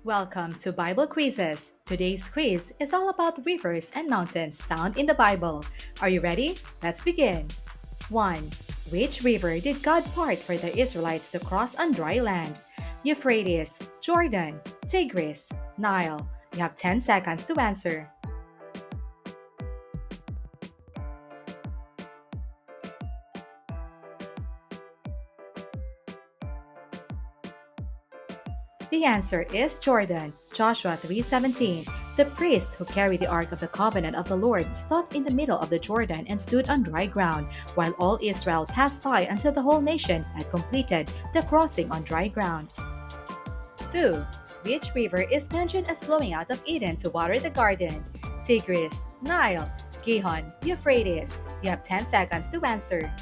Welcome to Bible Quizzes. Today's quiz is all about rivers and mountains found in the Bible. Are you ready? Let's begin. 1. Which river did God part for the Israelites to cross on dry land? Euphrates, Jordan, Tigris, Nile. You have 10 seconds to answer. The answer is Jordan. Joshua 3:17. The priests who carried the ark of the covenant of the Lord stopped in the middle of the Jordan and stood on dry ground, while all Israel passed by until the whole nation had completed the crossing on dry ground. 2. Which river is mentioned as flowing out of Eden to water the garden? Tigris, Nile, Gihon, Euphrates. You have 10 seconds to answer.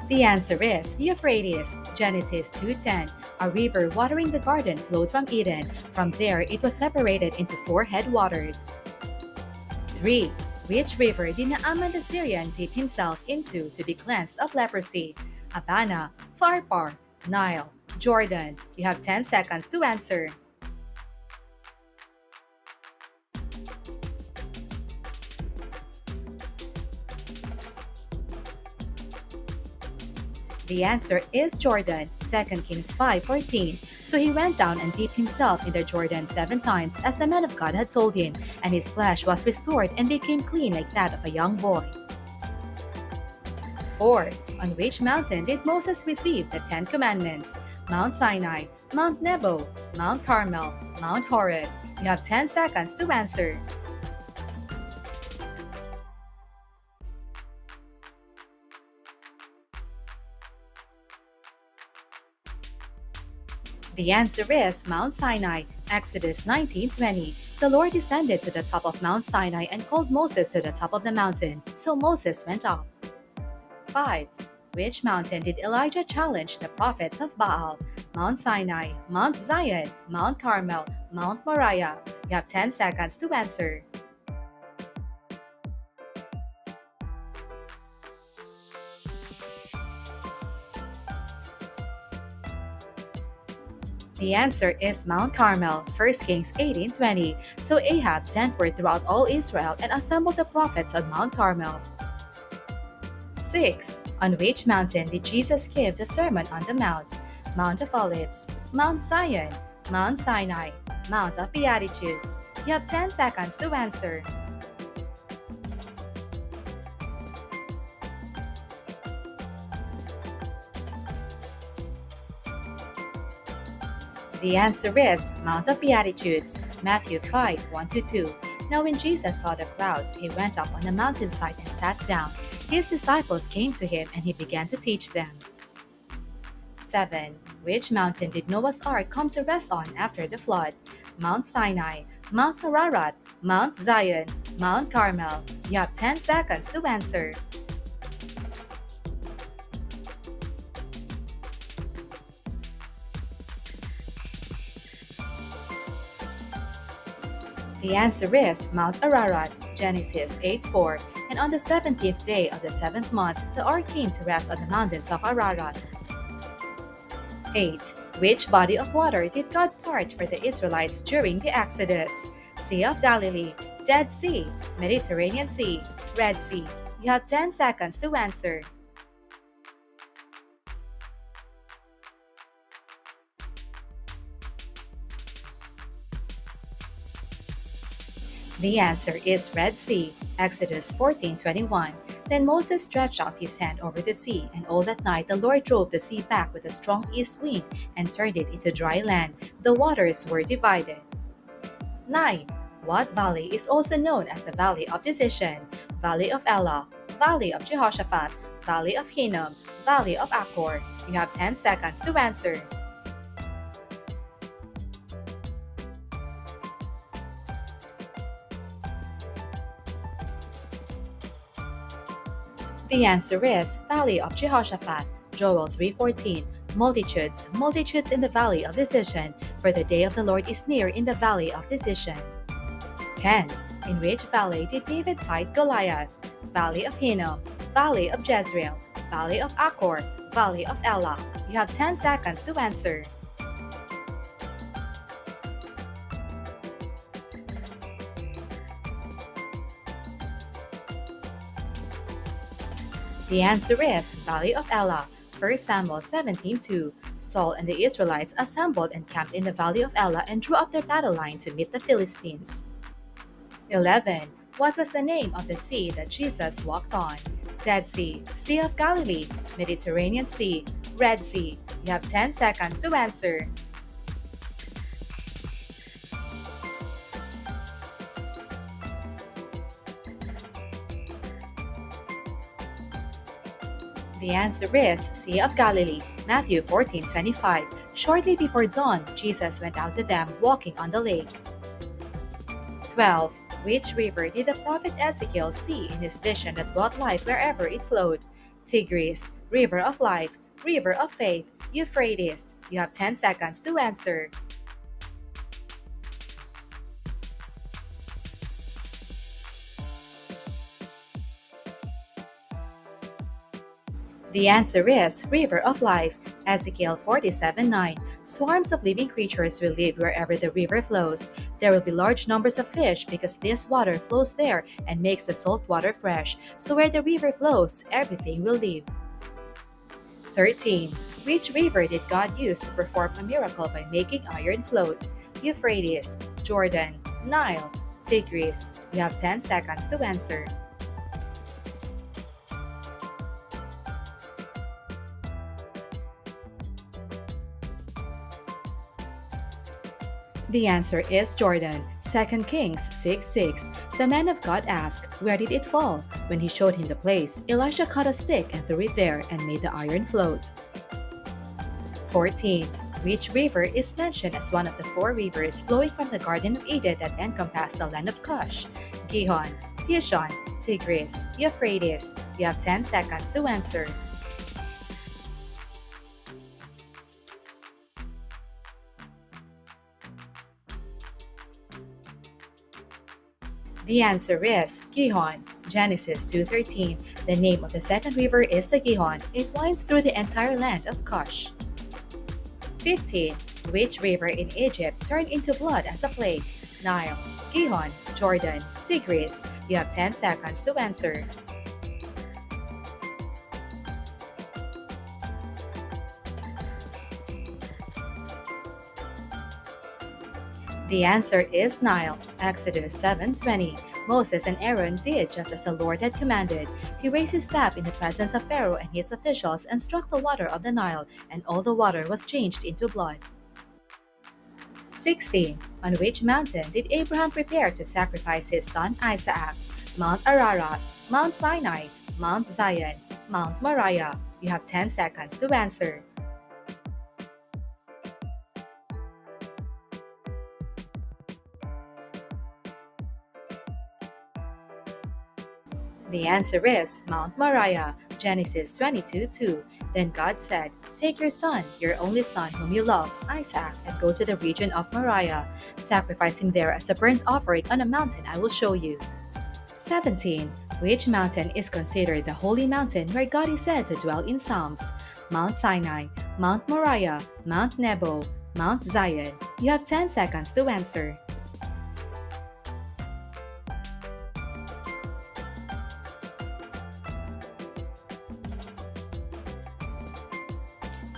The answer is Euphrates, Genesis 2:10. A river watering the garden flowed from Eden. From there, it was separated into four headwaters. 3. Which river did Naaman the Syrian dip himself into to be cleansed of leprosy? Abana, Pharpar, Nile, Jordan. You have 10 seconds to answer. The answer is Jordan, 2 Kings 5:14. So he went down and dipped himself in the Jordan 7 times, as the man of God had told him, and his flesh was restored and became clean like that of a young boy. 4. On which mountain did Moses receive the Ten Commandments? Mount Sinai, Mount Nebo, Mount Carmel, Mount Horeb. You have 10 seconds to answer. The answer is Mount Sinai, Exodus 19:20. The Lord descended to the top of Mount Sinai and called Moses to the top of the mountain, so Moses went up. 5. Which mountain did Elijah challenge the prophets of Baal? Mount Sinai, Mount Zion, Mount Carmel, Mount Moriah. You have 10 seconds to answer. The answer is Mount Carmel, 1 Kings 18:20. So Ahab sent word throughout all Israel and assembled the prophets on Mount Carmel. 6. On which mountain did Jesus give the Sermon on the Mount? Mount of Olives, Mount Zion, Mount Sinai, Mount of Beatitudes. You have 10 seconds to answer. The answer is Mount of Beatitudes, Matthew 5:1-2. Now when Jesus saw the crowds, he went up on the mountainside and sat down. His disciples came to him and he began to teach them. 7. Which mountain did Noah's ark come to rest on after the flood? Mount Sinai, Mount Ararat, Mount Zion, Mount Carmel. You have 10 seconds to answer. The answer is Mount Ararat, Genesis 8:4. And on the 17th day of the 7th month, the ark came to rest on the mountains of Ararat. 8. Which body of water did God part for the Israelites during the Exodus? Sea of Galilee, Dead Sea, Mediterranean Sea, Red Sea. You have 10 seconds to answer. The answer is Red Sea, Exodus 14:21. Then Moses stretched out his hand over the sea, and all that night the Lord drove the sea back with a strong east wind and turned it into dry land. The waters were divided. 9. What valley is also known as the Valley of Decision? Valley of Elah, Valley of Jehoshaphat, Valley of Hinnom, Valley of Achor. You have 10 seconds to answer. The answer is Valley of Jehoshaphat, Joel 3:14. Multitudes, multitudes in the valley of decision, for the day of the Lord is near in the valley of decision. 10. In which valley did David fight Goliath? Valley of Hinnom, Valley of Jezreel, Valley of Achor, Valley of Elah. You have 10 seconds to answer. The answer is Valley of Elah. 1 Samuel 17:2. Saul and the Israelites assembled and camped in the Valley of Elah and drew up their battle line to meet the Philistines. 11. What was the name of the sea that Jesus walked on? Dead Sea, Sea of Galilee, Mediterranean Sea, Red Sea. You have 10 seconds to answer. The answer is Sea of Galilee, Matthew 14:25. Shortly before dawn, Jesus went out to them walking on the lake. 12. Which river did the prophet Ezekiel see in his vision that brought life wherever it flowed? Tigris, River of Life, River of Faith, Euphrates. You have 10 seconds to answer. The answer is River of Life, Ezekiel 47:9. Swarms of living creatures will live wherever the river flows. There will be large numbers of fish because this water flows there and makes the salt water fresh. So where the river flows, everything will live. 13. Which river did God use to perform a miracle by making iron float? Euphrates, Jordan, Nile, Tigris. You have 10 seconds to answer. The answer is Jordan, 2 Kings 6:6. The man of God asked, "Where did it fall?" When he showed him the place, Elisha cut a stick and threw it there and made the iron float. 14. Which river is mentioned as one of the 4 rivers flowing from the Garden of Eden that encompass the land of Cush? Gihon, Pishon, Tigris, Euphrates. You have 10 seconds to answer. The answer is Gihon, Genesis 2:13. The name of the second river is the Gihon. It winds through the entire land of Cush. 15. Which river in Egypt turned into blood as a plague? Nile, Gihon, Jordan, Tigris. You have 10 seconds to answer. The answer is Nile, Exodus 7:20. Moses and Aaron did just as the Lord had commanded. He raised his staff in the presence of Pharaoh and his officials and struck the water of the Nile, and all the water was changed into blood. 16. On which mountain did Abraham prepare to sacrifice his son Isaac? Mount Ararat, Mount Sinai, Mount Zion, Mount Moriah. You have 10 seconds to answer. The answer is Mount Moriah, Genesis 22:2. Then God said, "Take your son, your only son whom you love, Isaac, and go to the region of Moriah. Sacrifice him there as a burnt offering on a mountain I will show you." 17. Which mountain is considered the holy mountain where God is said to dwell in Psalms? Mount Sinai, Mount Moriah, Mount Nebo, Mount Zion. You have 10 seconds to answer.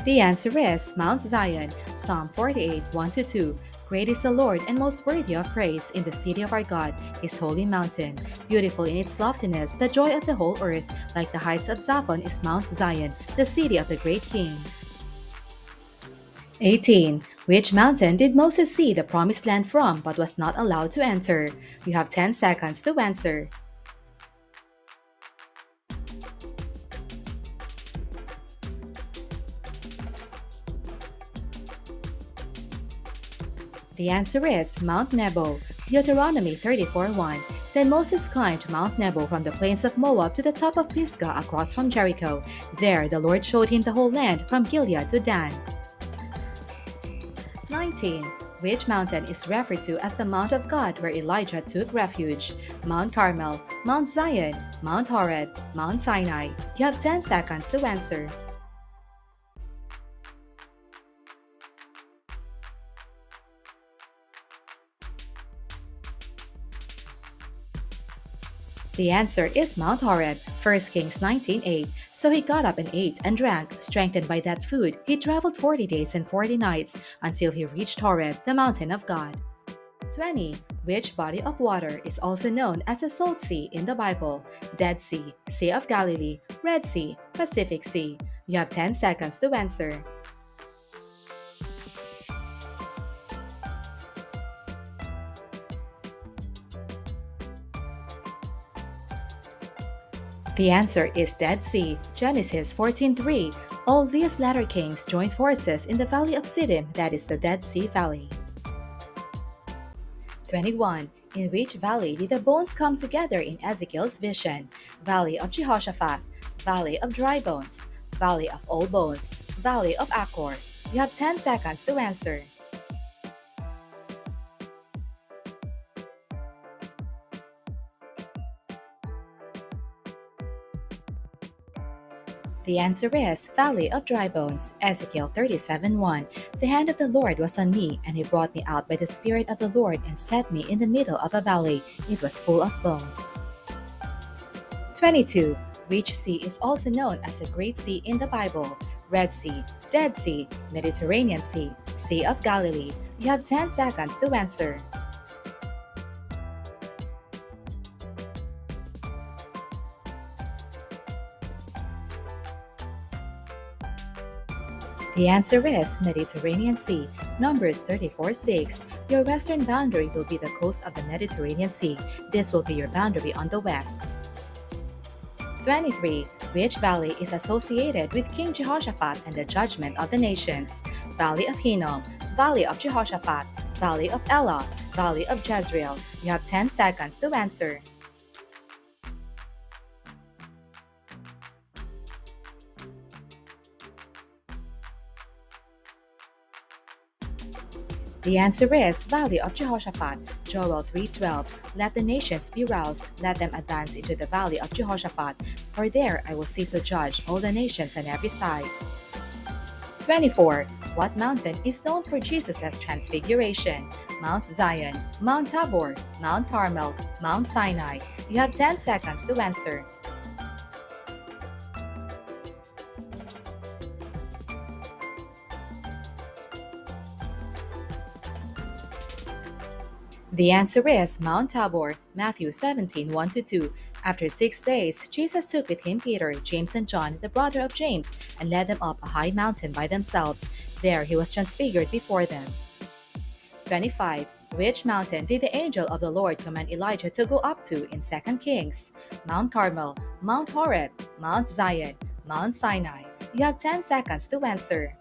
The answer is Mount Zion, Psalm 48:1-2. Great is the Lord and most worthy of praise in the city of our God, his holy mountain. Beautiful in its loftiness, the joy of the whole earth, like the heights of Zaphon is Mount Zion, the city of the great king. 18. Which mountain did Moses see the promised land from but was not allowed to enter? You have 10 seconds to answer. The answer is Mount Nebo, Deuteronomy 34:1. Then Moses climbed Mount Nebo from the plains of Moab to the top of Pisgah across from Jericho. There the Lord showed him the whole land from Gilead to Dan. 19. Which mountain is referred to as the Mount of God where Elijah took refuge? Mount Carmel, Mount Zion, Mount Horeb, Mount Sinai. You have 10 seconds to answer. The answer is Mount Horeb, 1 Kings 19:8. So he got up and ate and drank. Strengthened by that food, he traveled 40 days and 40 nights until he reached Horeb, the mountain of God. 20. Which body of water is also known as the Salt Sea in the Bible? Dead Sea, Sea of Galilee, Red Sea, Pacific Sea. You have 10 seconds to answer. The answer is Dead Sea, Genesis 14:3. All these latter kings joined forces in the valley of Siddim, that is the Dead Sea Valley. 21. In which valley did the bones come together in Ezekiel's vision? Valley of Jehoshaphat, Valley of Dry Bones, Valley of Old Bones, Valley of Achor. You have 10 seconds to answer. The answer is Valley of Dry Bones, Ezekiel 37:1. The hand of the Lord was on me, and he brought me out by the Spirit of the Lord and set me in the middle of a valley. It was full of bones. 22. Which sea is also known as the Great Sea in the Bible? Red Sea, Dead Sea, Mediterranean Sea, Sea of Galilee. You have 10 seconds to answer. The answer is Mediterranean Sea, Numbers 34:6. Your western boundary will be the coast of the Mediterranean Sea. This will be your boundary on the west. 23. Which valley is associated with King Jehoshaphat and the judgment of the nations? Valley of Hinnom, Valley of Jehoshaphat, Valley of Elah, Valley of Jezreel. You have 10 seconds to answer. The answer is Valley of Jehoshaphat, Joel 3:12. Let the nations be roused, let them advance into the valley of Jehoshaphat, for there I will sit to judge all the nations on every side. 24. What mountain is known for Jesus' transfiguration? Mount Zion, Mount Tabor, Mount Carmel, Mount Sinai. You have 10 seconds to answer. The answer is Mount Tabor, Matthew 17:1-2. After 6 days, Jesus took with him Peter, James, and John, the brother of James, and led them up a high mountain by themselves. There he was transfigured before them. 25. Which mountain did the angel of the Lord command Elijah to go up to in 2 Kings? Mount Carmel, Mount Horeb, Mount Zion, Mount Sinai. You have 10 seconds to answer.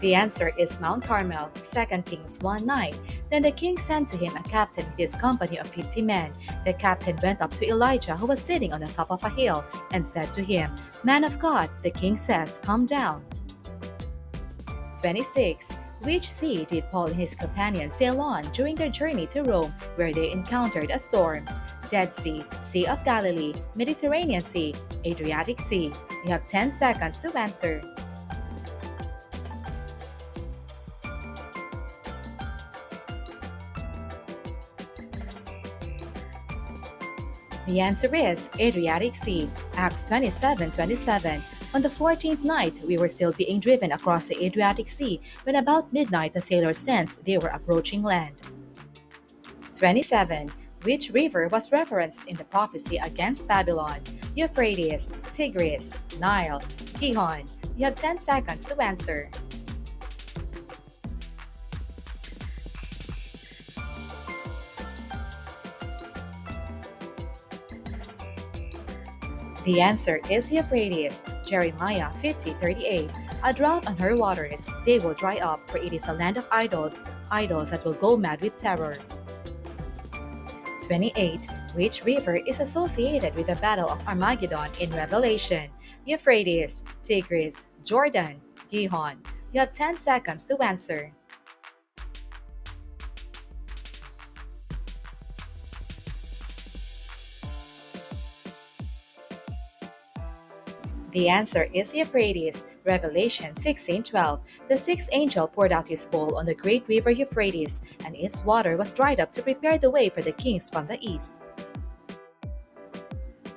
The answer is Mount Carmel, 2 Kings 1:9. Then the king sent to him a captain with his company of 50 men. The captain went up to Elijah, who was sitting on the top of a hill, and said to him, Man of God, the king says, Come down. 26. Which sea did Paul and his companions sail on during their journey to Rome, where they encountered a storm? Dead Sea, Sea of Galilee, Mediterranean Sea, Adriatic Sea. You have 10 seconds to answer. The answer is Adriatic Sea, Acts 27:27. On the 14th night, we were still being driven across the Adriatic Sea when about midnight the sailors sensed they were approaching land. 27. Which river was referenced in the prophecy against Babylon? Euphrates, Tigris, Nile, Gihon. You have 10 seconds to answer. The answer is Euphrates, Jeremiah 50:38. A drought on her waters, they will dry up, for it is a land of idols, idols that will go mad with terror. 28. Which river is associated with the Battle of Armageddon in Revelation? Euphrates, Tigris, Jordan, Gihon. You have 10 seconds to answer. The answer is Euphrates, Revelation 16:12. The sixth angel poured out his bowl on the great river Euphrates, and its water was dried up to prepare the way for the kings from the east.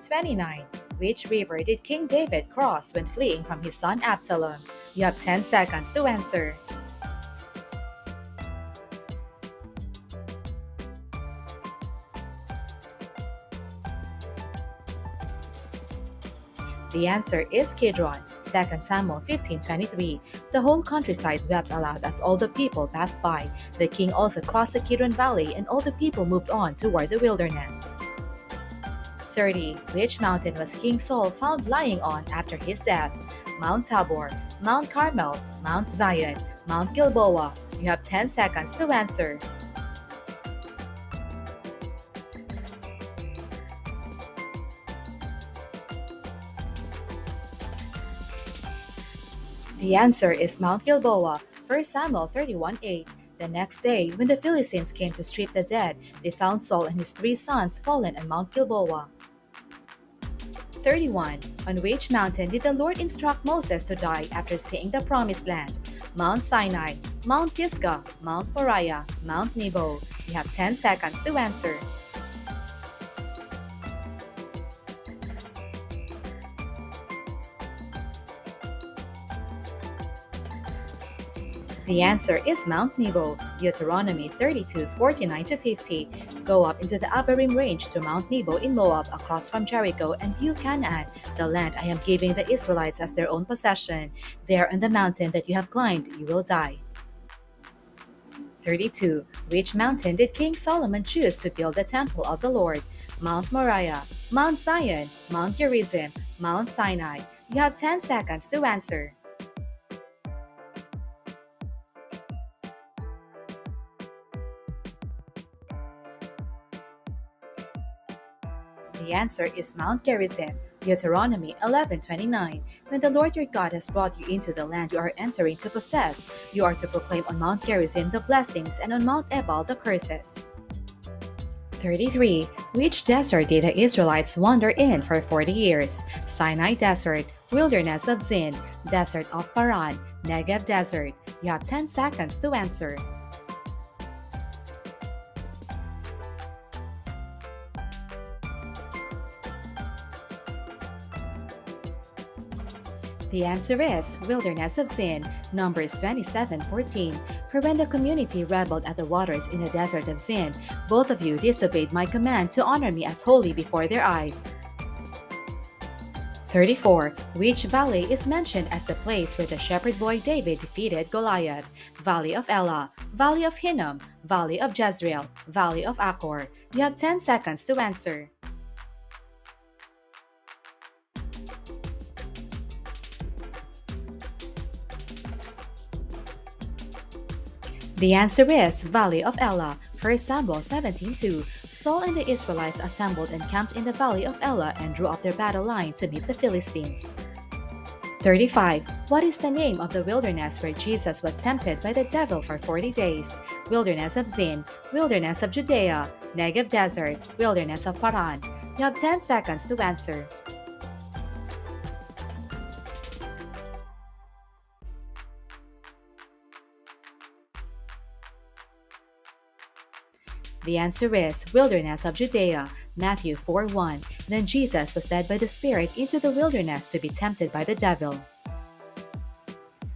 29. Which river did King David cross when fleeing from his son Absalom? You have 10 seconds to answer. The answer is Kidron, 2 Samuel 15:23. The whole countryside wept aloud as all the people passed by. The king also crossed the Kidron Valley, and all the people moved on toward the wilderness. 30. Which mountain was King Saul found lying on after his death? Mount Tabor, Mount Carmel, Mount Zion, Mount Gilboa. You have 10 seconds to answer. The answer is Mount Gilboa, 1 Samuel 31:8. The next day, when the Philistines came to strip the dead, they found Saul and his three sons fallen on Mount Gilboa. 31. On which mountain did the Lord instruct Moses to die after seeing the promised land? Mount Sinai, Mount Pisgah, Mount Moriah, Mount Nebo. You have 10 seconds to answer. The answer is Mount Nebo, Deuteronomy 32:49-50. Go up into the Abarim range to Mount Nebo in Moab across from Jericho and view Canaan, the land I am giving the Israelites as their own possession. There on the mountain that you have climbed, you will die. 32. Which mountain did King Solomon choose to build the temple of the Lord? Mount Moriah, Mount Zion, Mount Gerizim, Mount Sinai. You have 10 seconds to answer. The answer is Mount Gerizim, Deuteronomy 11:29. When the Lord your God has brought you into the land you are entering to possess, you are to proclaim on Mount Gerizim the blessings and on Mount Ebal the curses. 33. Which desert did the Israelites wander in for 40 years? Sinai Desert, Wilderness of Zin, Desert of Paran, Negev Desert. You have 10 seconds to answer. The answer is Wilderness of Zin, Numbers 27:14. For when the community rebelled at the waters in the desert of Zin, both of you disobeyed my command to honor me as holy before their eyes. 34. Which valley is mentioned as the place where the shepherd boy David defeated Goliath? Valley of Elah, Valley of Hinnom, Valley of Jezreel, Valley of Achor. You have 10 seconds to answer. The answer is Valley of Elah, 1 Samuel 17:2. Saul and the Israelites assembled and camped in the Valley of Elah and drew up their battle line to meet the Philistines. 35. What is the name of the wilderness where Jesus was tempted by the devil for 40 days? Wilderness of Zin, Wilderness of Judea, Negev Desert, Wilderness of Paran. You have 10 seconds to answer. The answer is Wilderness of Judea, Matthew 4:1. Then Jesus was led by the Spirit into the wilderness to be tempted by the devil.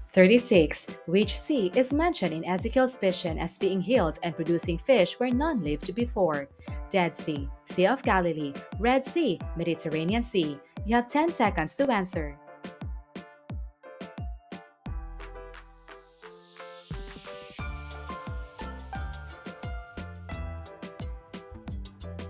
36. Which sea is mentioned in Ezekiel's vision as being healed and producing fish where none lived before? Dead Sea, Sea of Galilee, Red Sea, Mediterranean Sea. You have 10 seconds to answer.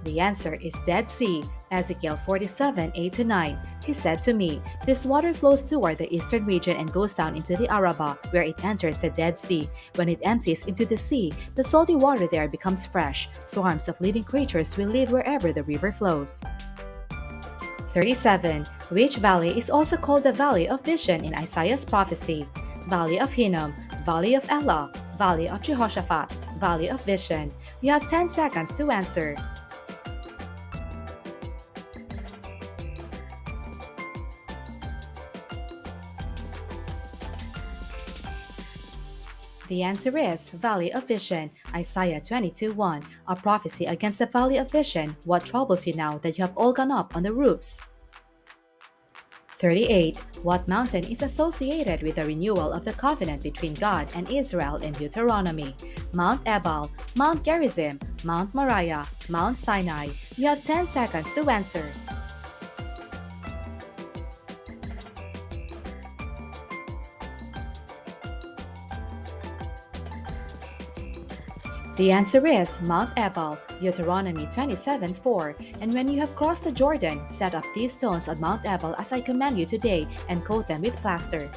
The answer is Dead Sea. Ezekiel 47, 8 to 9. He said to me, "This water flows toward the eastern region and goes down into the Arabah, where it enters the Dead Sea. When it empties into the sea, the salty water there becomes fresh. Swarms of living creatures will live wherever the river flows." 37. Which valley is also called the Valley of Vision in Isaiah's prophecy? Valley of Hinnom, Valley of Elah, Valley of Jehoshaphat, Valley of Vision. You have 10 seconds to answer. The answer is Valley of Vision, Isaiah 22:1, a prophecy against the Valley of Vision. What troubles you now that you have all gone up on the roofs? 38. What mountain is associated with the renewal of the covenant between God and Israel in Deuteronomy? Mount Ebal, Mount Gerizim, Mount Moriah, Mount Sinai. You have 10 seconds to answer. The answer is Mount Ebal, Deuteronomy 27:4. And when you have crossed the Jordan, set up these stones on Mount Ebal as I command you today, and coat them with plaster.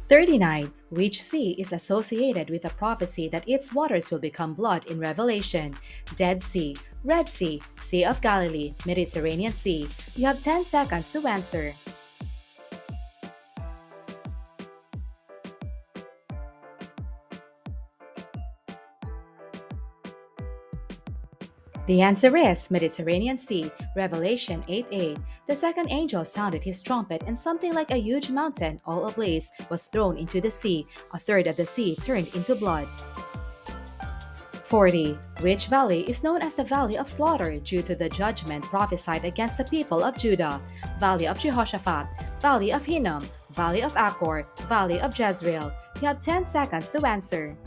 39. Which sea is associated with the prophecy that its waters will become blood in Revelation? Dead Sea, Red Sea, Sea of Galilee, Mediterranean Sea. You have 10 seconds to answer. The answer is Mediterranean Sea, Revelation 8:8. The second angel sounded his trumpet, and something like a huge mountain, all ablaze, was thrown into the sea. A third of the sea turned into blood. 40. Which valley is known as the Valley of Slaughter due to the judgment prophesied against the people of Judah? Valley of Jehoshaphat, Valley of Hinnom, Valley of Achor, Valley of Jezreel. You have 10 seconds to answer.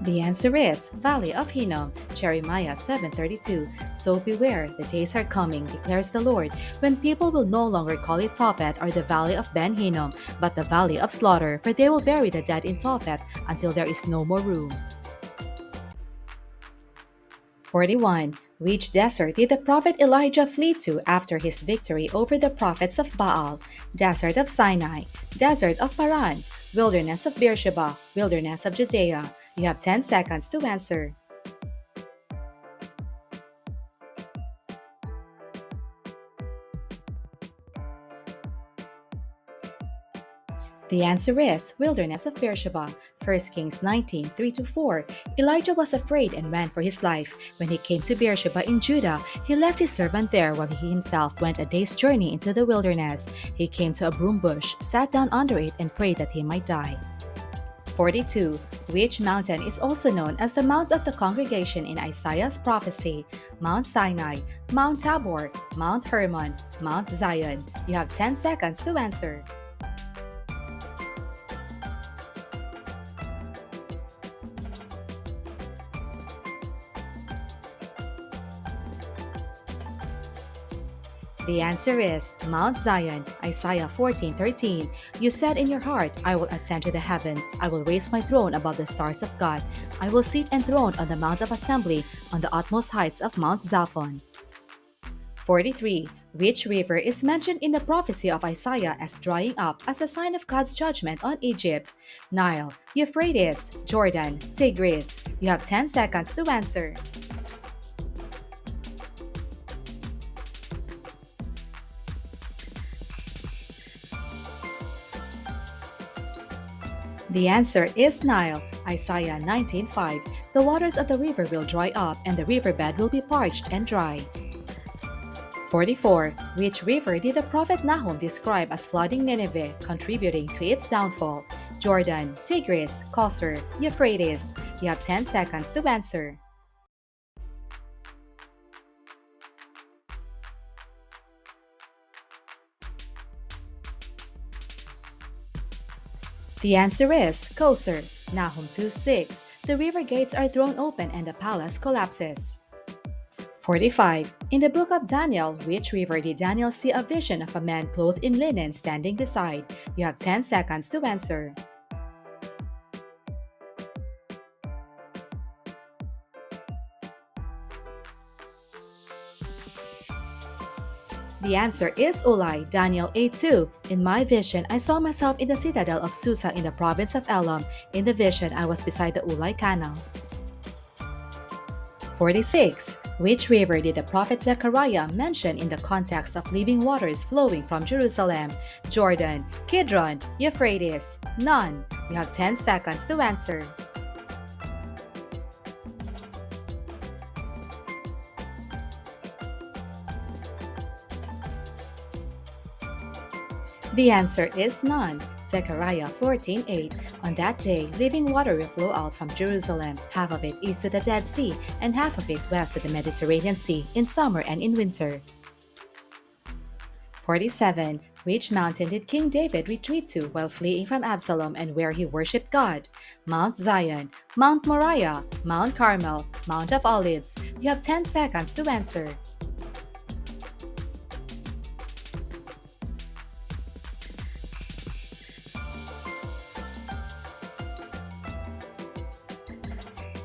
The answer is Valley of Hinnom, Jeremiah 7:32. So beware, the days are coming, declares the Lord, when people will no longer call it Tophet or the Valley of Ben Hinnom, but the Valley of Slaughter, for they will bury the dead in Tophet until there is no more room. 41. Which desert did the prophet Elijah flee to after his victory over the prophets of Baal? Desert of Sinai, Desert of Paran, Wilderness of Beersheba, Wilderness of Judea. You have 10 seconds to answer. The answer is Wilderness of Beersheba, 1 Kings 19:3-4. Elijah was afraid and ran for his life. When he came to Beersheba in Judah, he left his servant there while he himself went a day's journey into the wilderness. He came to a broom bush, sat down under it, and prayed that he might die. 42. Which mountain is also known as the Mount of the Congregation in Isaiah's prophecy? Mount Sinai, Mount Tabor, Mount Hermon, Mount Zion. You have 10 seconds to answer. The answer is Mount Zion, Isaiah 14:13. You said in your heart, I will ascend to the heavens. I will raise my throne above the stars of God. I will sit enthroned on the Mount of Assembly, on the utmost heights of Mount Zaphon. 43. Which river is mentioned in the prophecy of Isaiah as drying up as a sign of God's judgment on Egypt? Nile, Euphrates, Jordan, Tigris. You have 10 seconds to answer. The answer is Nile, Isaiah 19:5. The waters of the river will dry up, and the riverbed will be parched and dry. 44. Which river did the prophet Nahum describe as flooding Nineveh, contributing to its downfall? Jordan, Tigris, Kosor, Euphrates. You have 10 seconds to answer. The answer is Kosor, Nahum 2:6. The river gates are thrown open and the palace collapses. 45. In the book of Daniel, which river did Daniel see a vision of a man clothed in linen standing beside? You have 10 seconds to answer. The answer is Ulai, Daniel 8:2. In my vision, I saw myself in the citadel of Susa in the province of Elam. In the vision, I was beside the Ulai Canal. 46. Which river did the prophet Zechariah mention in the context of living waters flowing from Jerusalem? Jordan, Kidron, Euphrates. None. You have 10 seconds to answer. The answer is none. Zechariah 14:8. On that day, living water will flow out from Jerusalem, half of it east to the Dead Sea, and half of it west to the Mediterranean Sea, in summer and in winter. 47. Which mountain did King David retreat to while fleeing from Absalom and where he worshipped God? Mount Zion, Mount Moriah, Mount Carmel, Mount of Olives. You have 10 seconds to answer.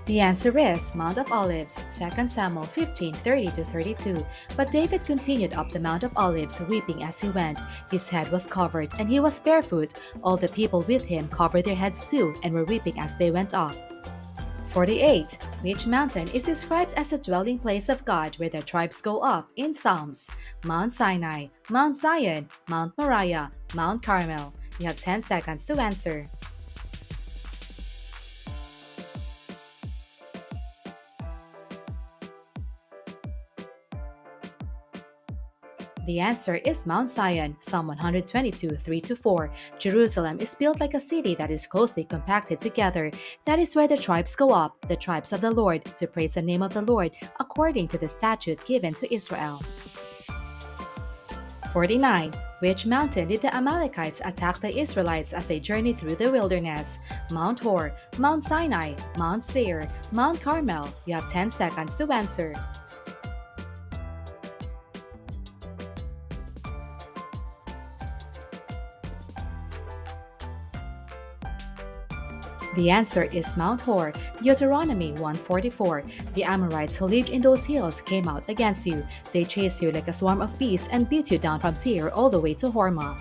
The answer is Mount of Olives, 2 Samuel 15:30-32. But David continued up the Mount of Olives, weeping as he went. His head was covered, and he was barefoot. All the people with him covered their heads too, and were weeping as they went up. 48. Which mountain is described as a dwelling place of God where the tribes go up in Psalms? Mount Sinai, Mount Zion, Mount Moriah, Mount Carmel. You have 10 seconds to answer. The answer is Mount Zion, Psalm 122, 3-4. Jerusalem is built like a city that is closely compacted together. That is where the tribes go up, the tribes of the Lord, to praise the name of the Lord, according to the statute given to Israel. 49. Which mountain did the Amalekites attack the Israelites as they journeyed through the wilderness? Mount Hor, Mount Sinai, Mount Seir, Mount Carmel. You have 10 seconds to answer. The answer is Mount Hor, Deuteronomy 1:44. The Amorites who lived in those hills came out against you. They chased you like a swarm of bees and beat you down from Seir all the way to Hormah.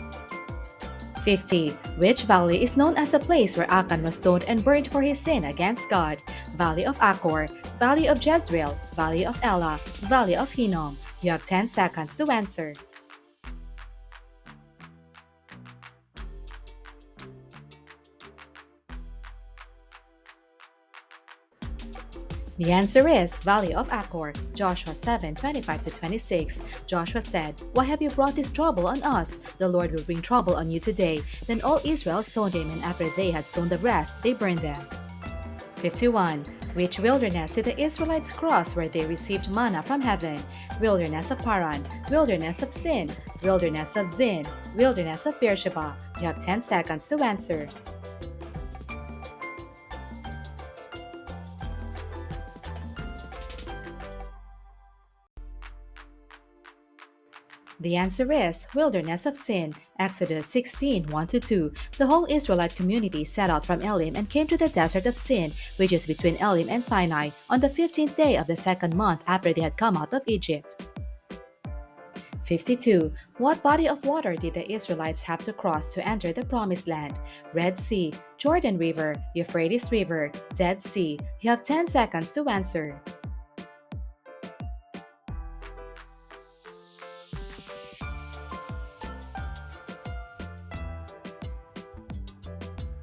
50. Which valley is known as the place where Achan was stoned and burned for his sin against God? Valley of Achor, Valley of Jezreel, Valley of Elah, Valley of Hinnom. You have 10 seconds to answer. The answer is Valley of Achor, Joshua 7:25-26. Joshua said, "Why have you brought this trouble on us? The Lord will bring trouble on you today." Then all Israel stoned him, and after they had stoned the rest, they burned them. 51. Which wilderness did the Israelites cross where they received manna from heaven? Wilderness of Paran, Wilderness of Sin, Wilderness of Zin, Wilderness of Beersheba. You have 10 seconds to answer. The answer is Wilderness of Sin, Exodus 16:1-2. The whole Israelite community set out from Elim and came to the desert of Sin, which is between Elim and Sinai, on the 15th day of the second month after they had come out of Egypt. 52. What body of water did the Israelites have to cross to enter the Promised Land? Red Sea, Jordan River, Euphrates River, Dead Sea. You have 10 seconds to answer.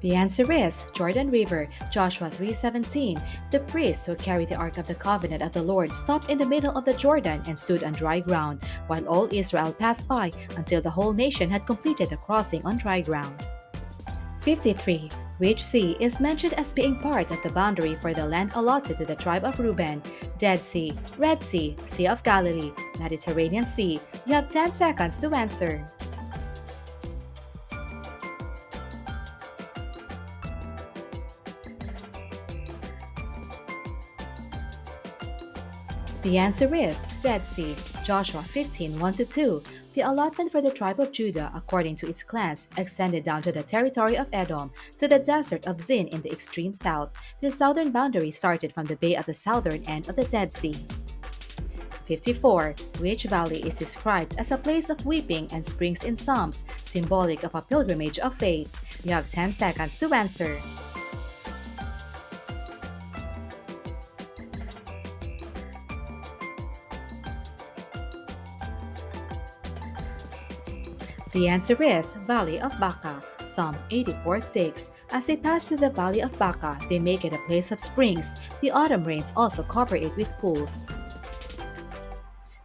The answer is Jordan River, Joshua 3:17. The priests who carried the Ark of the Covenant of the Lord stopped in the middle of the Jordan and stood on dry ground, while all Israel passed by until the whole nation had completed the crossing on dry ground. 53. Which sea is mentioned as being part of the boundary for the land allotted to the tribe of Reuben? Dead Sea, Red Sea, Sea of Galilee, Mediterranean Sea. You have 10 seconds to answer. The answer is Dead Sea, Joshua 15 1-2. The allotment for the tribe of Judah, according to its clans, extended down to the territory of Edom, to the desert of Zin in the extreme south. Their southern boundary started from the bay at the southern end of the Dead Sea. 54. Which valley is described as a place of weeping and springs in Psalms, symbolic of a pilgrimage of faith? You have 10 seconds to answer. The answer is Valley of Baca, Psalm 84:6. As they pass through the Valley of Baca, they make it a place of springs. The autumn rains also cover it with pools.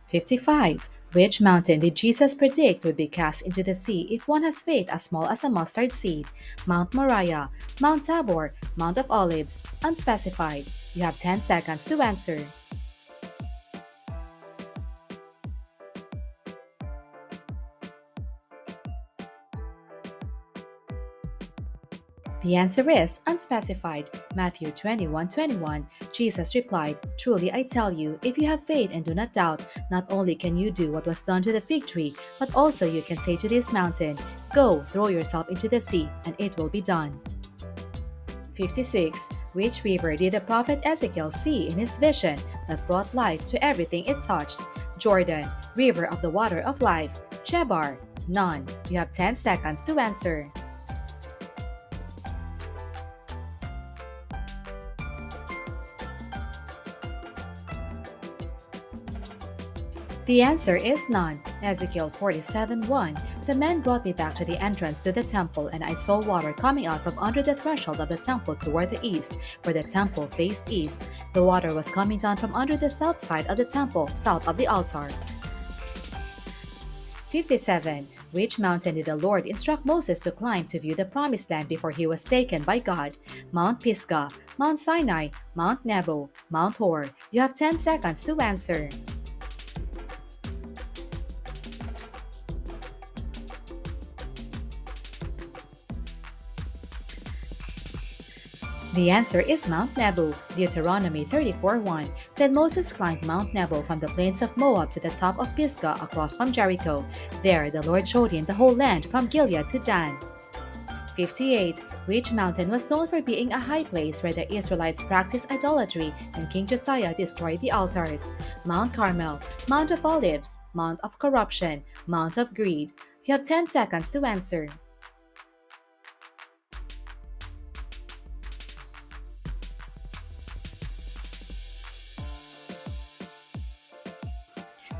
55. Which mountain did Jesus predict would be cast into the sea if one has faith as small as a mustard seed? Mount Moriah, Mount Tabor, Mount of Olives, unspecified. You have 10 seconds to answer. The answer is unspecified. Matthew 21:21. Jesus replied, "Truly I tell you, if you have faith and do not doubt, not only can you do what was done to the fig tree, but also you can say to this mountain, 'Go, throw yourself into the sea,' and it will be done." 56. Which river did the prophet Ezekiel see in his vision that brought life to everything it touched? Jordan, river of the water of life. Chebar, none. You have 10 seconds to answer. The answer is none. Ezekiel 47:1. The men brought me back to the entrance to the temple, and I saw water coming out from under the threshold of the temple toward the east, for the temple faced east. The water was coming down from under the south side of the temple, south of the altar. 57. Which mountain did the Lord instruct Moses to climb to view the promised land before he was taken by God? Mount Pisgah, Mount Sinai, Mount Nebo, Mount Hor. You have 10 seconds to answer. The answer is Mount Nebo, Deuteronomy 34:1. Then Moses climbed Mount Nebo from the plains of Moab to the top of Pisgah across from Jericho. There the Lord showed him the whole land from Gilead to Dan. 58. Which mountain was known for being a high place where the Israelites practiced idolatry and King Josiah destroyed the altars? Mount Carmel, Mount of Olives, Mount of Corruption, Mount of Greed. You have 10 seconds to answer.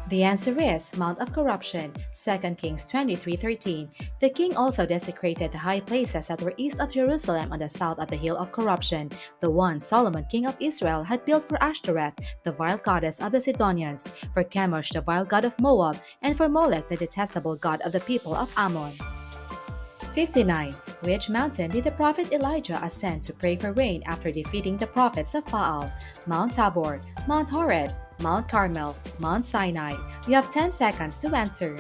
The answer is Mount of Corruption, 2 Kings 23:13. The king also desecrated the high places that were east of Jerusalem on the south of the Hill of Corruption, the one Solomon king of Israel had built for Ashtoreth, the vile goddess of the Sidonians, for Chemosh the vile god of Moab, and for Molech the detestable god of the people of Ammon. 59. Which mountain did the prophet Elijah ascend to pray for rain after defeating the prophets of Baal? Mount Tabor, Mount Horeb, Mount Carmel, Mount Sinai. You have 10 seconds to answer.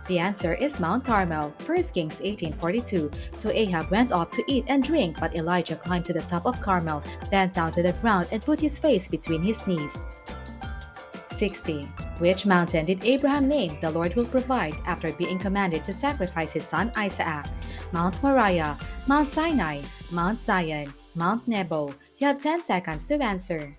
The answer is Mount Carmel, 1 Kings 18:42. So Ahab went off to eat and drink, but Elijah climbed to the top of Carmel, bent down to the ground, and put his face between his knees. 60. Which mountain did Abraham name "The Lord will provide" after being commanded to sacrifice his son Isaac? Mount Moriah, Mount Sinai, Mount Zion, Mount Nebo. You have 10 seconds to answer.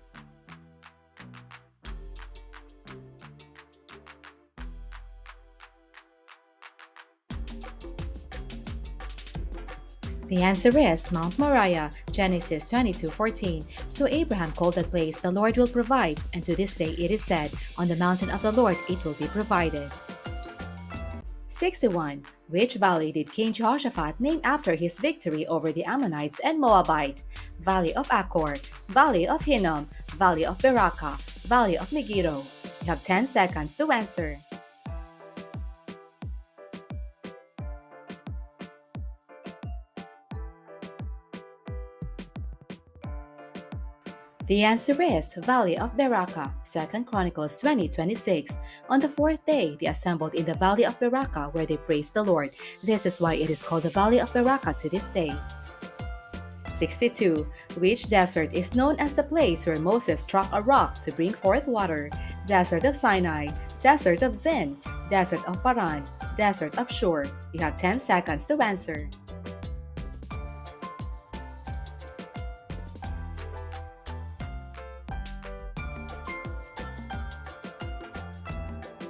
The answer is Mount Moriah, Genesis 22:14. So Abraham called that place "The Lord will provide," and to this day it is said, "On the mountain of the Lord it will be provided." 61. Which valley did King Jehoshaphat name after his victory over the Ammonites and Moabite? Valley of Achor, Valley of Hinnom, Valley of Beraka, Valley of Megiddo. You have 10 seconds to answer. The answer is Valley of Beraka, 2 Chronicles 20:26. On the fourth day, they assembled in the Valley of Beraka where they praised the Lord. This is why it is called the Valley of Beraka to this day. 62. Which desert is known as the place where Moses struck a rock to bring forth water? Desert of Sinai, Desert of Zin, Desert of Paran, Desert of Shur. You have 10 seconds to answer.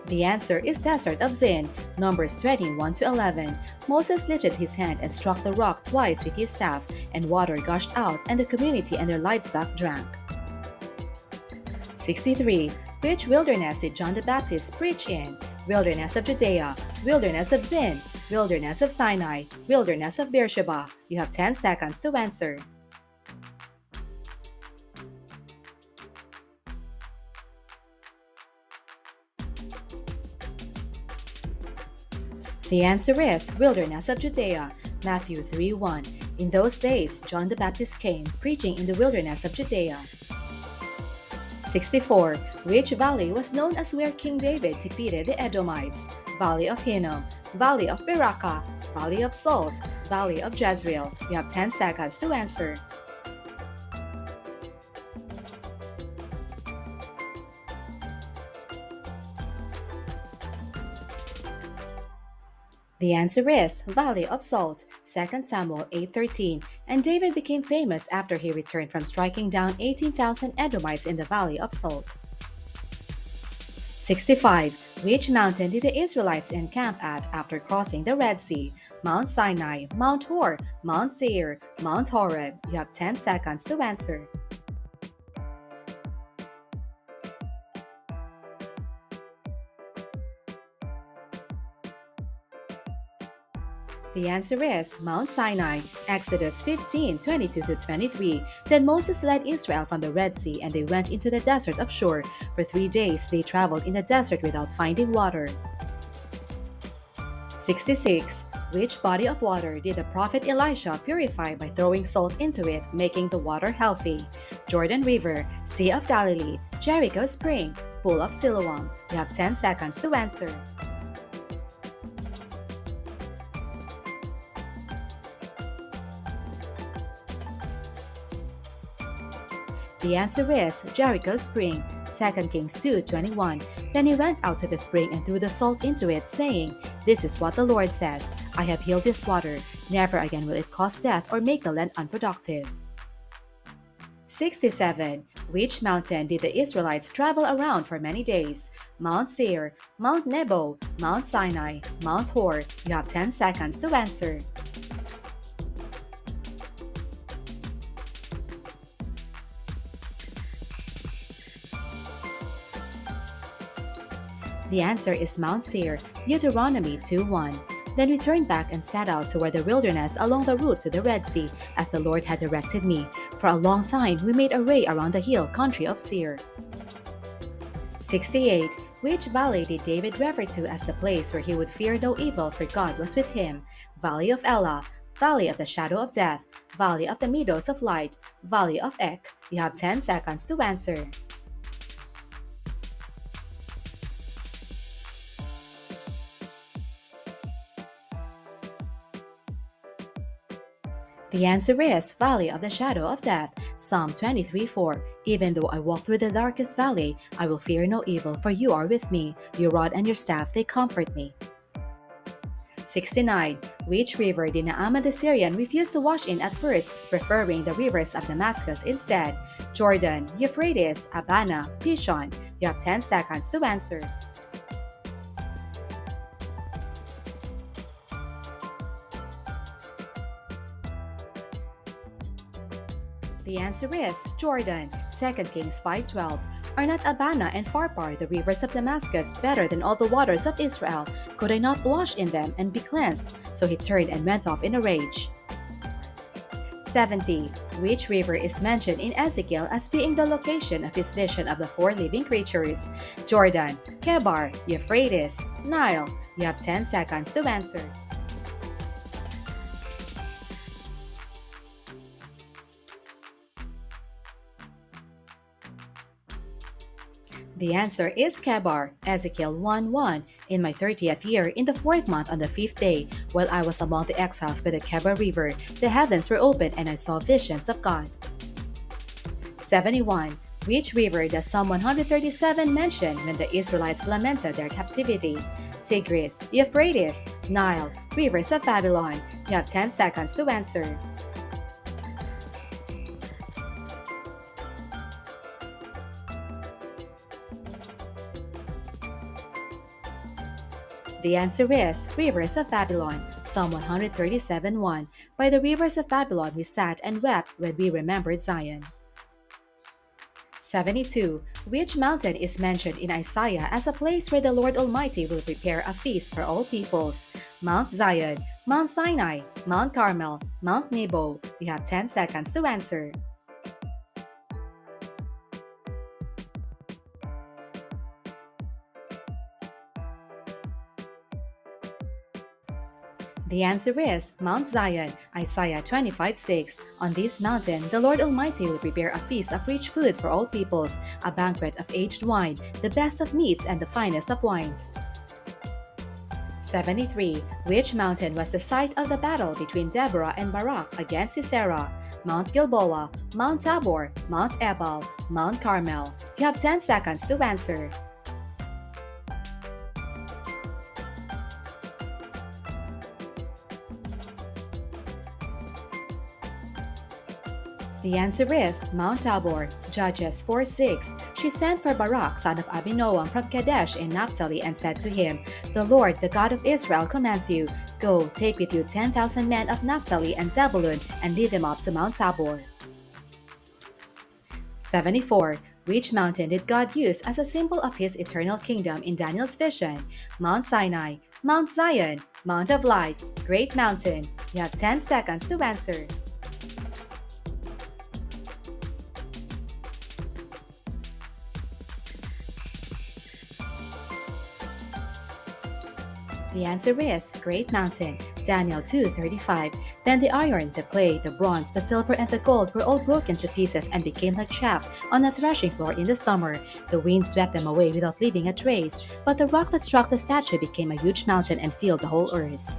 The answer is Desert of Zin, Numbers 21-11. Moses lifted his hand and struck the rock twice with his staff, and water gushed out, and the community and their livestock drank. 63. Which wilderness did John the Baptist preach in? Wilderness of Judea, Wilderness of Zin, Wilderness of Sinai, Wilderness of Beersheba. You have 10 seconds to answer. The answer is Wilderness of Judea, Matthew 3:1. In those days, John the Baptist came, preaching in the wilderness of Judea. 64. Which valley was known as where King David defeated the Edomites? Valley of Hinnom, Valley of Beraka, Valley of Salt, Valley of Jezreel. You have 10 seconds to answer. The answer is Valley of Salt, 2 Samuel 8:13, and David became famous after he returned from striking down 18,000 Edomites in the Valley of Salt. 65. Which mountain did the Israelites encamp at after crossing the Red Sea? Mount Sinai, Mount Hor, Mount Seir, Mount Horeb. You have 10 seconds to answer. The answer is Mount Sinai, Exodus 15:22-23. Then Moses led Israel from the Red Sea and they went into the desert of Shur. For 3 days they traveled in the desert without finding water. 66. Which body of water did the prophet Elisha purify by throwing salt into it, making the water healthy? Jordan River, Sea of Galilee, Jericho Spring, Pool of Siloam. You have 10 seconds to answer. The answer is Jericho Spring, 2 Kings 2:21. Then he went out to the spring and threw the salt into it, saying, "This is what the Lord says, I have healed this water. Never again will it cause death or make the land unproductive." 67. Which mountain did the Israelites travel around for many days? Mount Seir, Mount Nebo, Mount Sinai, Mount Hor. You have 10 seconds to answer. The answer is Mount Seir, Deuteronomy 2:1. Then we turned back and set out toward the wilderness along the route to the Red Sea, as the Lord had directed me. For a long time we made our way around the hill country of Seir. 68. Which valley did David refer to as the place where he would fear no evil, for God was with him? Valley of Elah, Valley of the Shadow of Death, Valley of the Meadows of Light, Valley of Ek. You have 10 seconds to answer. The answer is Valley of the Shadow of Death, Psalm 23:4. Even though I walk through the darkest valley, I will fear no evil, for you are with me. Your rod and your staff, they comfort me. 69. Which river did Naaman the Syrian refuse to wash in at first, preferring the rivers of Damascus instead? Jordan, Euphrates, Abana, Pishon. You have 10 seconds to answer. The answer is Jordan, 2 Kings 5:12. Are not Abana and Pharpar, the rivers of Damascus, better than all the waters of Israel? Could I not wash in them and be cleansed? So he turned and went off in a rage. 70. Which river is mentioned in Ezekiel as being the location of his vision of the 4 living creatures? Jordan, Kebar, Euphrates, Nile. You have 10 seconds to answer. The answer is Kebar, Ezekiel 1:1. In my 30th year, in the fourth month on the fifth day, while I was among the exiles by the Kebar River, the heavens were opened and I saw visions of God. 71. Which river does Psalm 137 mention when the Israelites lamented their captivity? Tigris, Euphrates, Nile, rivers of Babylon. You have 10 seconds to answer. The answer is Rivers of Babylon, Psalm 137:1. By the rivers of Babylon we sat and wept when we remembered Zion. 72. Which mountain is mentioned in Isaiah as a place where the Lord Almighty will prepare a feast for all peoples? Mount Zion, Mount Sinai, Mount Carmel, Mount Nebo. We have 10 seconds to answer. The answer is Mount Zion, Isaiah 25:6. On this mountain, the Lord Almighty will prepare a feast of rich food for all peoples, a banquet of aged wine, the best of meats and the finest of wines. 73. Which mountain was the site of the battle between Deborah and Barak against Sisera? Mount Gilboa, Mount Tabor, Mount Ebal, Mount Carmel. You have 10 seconds to answer. The answer is Mount Tabor, Judges 4:6. She sent for Barak, son of Abinoam, from Kadesh in Naphtali, and said to him, "The Lord, the God of Israel, commands you, go, take with you 10,000 men of Naphtali and Zebulun, and lead them up to Mount Tabor." 74. Which mountain did God use as a symbol of his eternal kingdom in Daniel's vision? Mount Sinai, Mount Zion, Mount of Life, Great Mountain. You have 10 seconds to answer. The answer is Great Mountain, Daniel 2:35. Then the iron, the clay, the bronze, the silver, and the gold were all broken to pieces and became like chaff on a threshing floor in the summer. The wind swept them away without leaving a trace, but the rock that struck the statue became a huge mountain and filled the whole earth.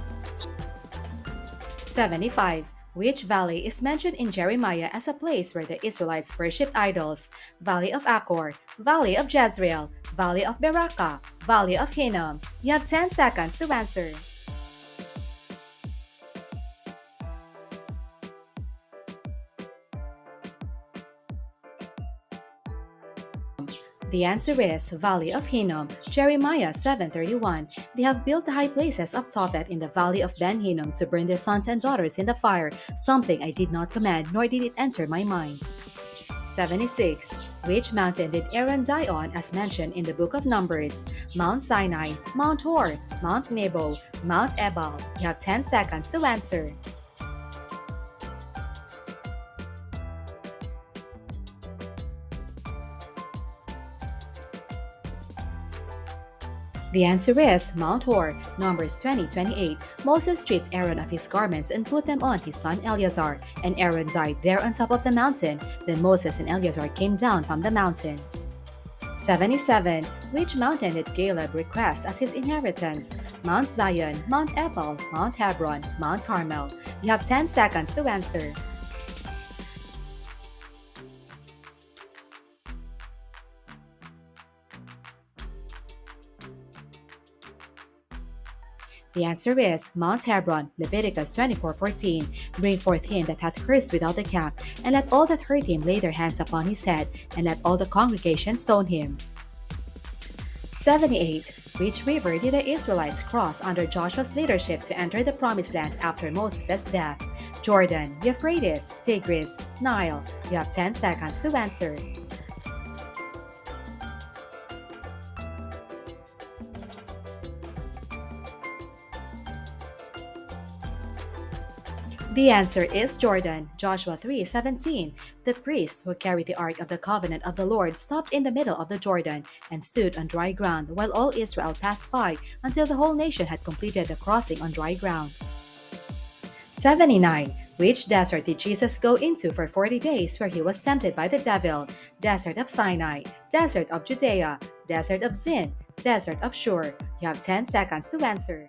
75. Which valley is mentioned in Jeremiah as a place where the Israelites worshipped idols? Valley of Achor, Valley of Jezreel, Valley of Beraka, Valley of Hinnom. You have 10 seconds to answer. The answer is Valley of Hinnom, Jeremiah 7:31. They have built the high places of Tophet in the valley of Ben Hinnom to burn their sons and daughters in the fire, something I did not command, nor did it enter my mind. 76. Which mountain did Aaron die on as mentioned in the book of Numbers? Mount Sinai, Mount Hor, Mount Nebo, Mount Ebal. You have 10 seconds to answer. The answer is Mount Hor, Numbers 20:28. Moses stripped Aaron of his garments and put them on his son Eleazar, and Aaron died there on top of the mountain. Then Moses and Eleazar came down from the mountain. 77. Which mountain did Caleb request as his inheritance? Mount Zion, Mount Ebal, Mount Hebron, Mount Carmel. You have 10 seconds to answer. The answer is Mount Hebron, Leviticus 24:14. Bring forth him that hath cursed without a cap, and let all that heard him lay their hands upon his head, and let all the congregation stone him. 78. Which river did the Israelites cross under Joshua's leadership to enter the promised land after Moses' death? Jordan, Euphrates, Tigris, Nile. You have 10 seconds to answer. The answer is Jordan, Joshua 3:17. The priests who carried the ark of the covenant of the Lord stopped in the middle of the Jordan and stood on dry ground while all Israel passed by until the whole nation had completed the crossing on dry ground. 79. Which desert did Jesus go into for 40 days where he was tempted by the devil? Desert of Sinai, desert of Judea, desert of Zin, desert of Shur. You have 10 seconds to answer.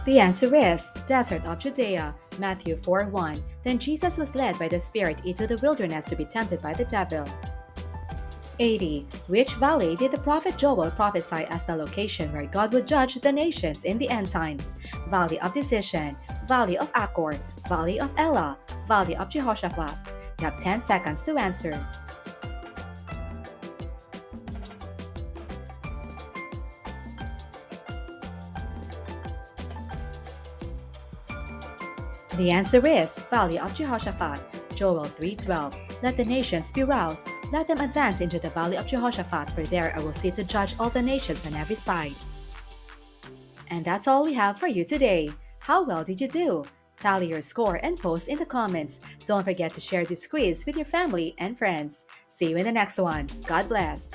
The answer is desert of Judea, Matthew 4:1. Then Jesus was led by the Spirit into the wilderness to be tempted by the devil. 80. Which valley did the prophet Joel prophesy as the location where God would judge the nations in the end times? Valley of Decision, Valley of Achor, Valley of Elah, Valley of Jehoshaphat. You have 10 seconds to answer. The answer is Valley of Jehoshaphat, Joel 3:12. Let the nations be roused, let them advance into the Valley of Jehoshaphat, for there I will sit to judge all the nations on every side. And that's all we have for you today. How well did you do? Tally your score and post in the comments. Don't forget to share this quiz with your family and friends. See you in the next one. God bless.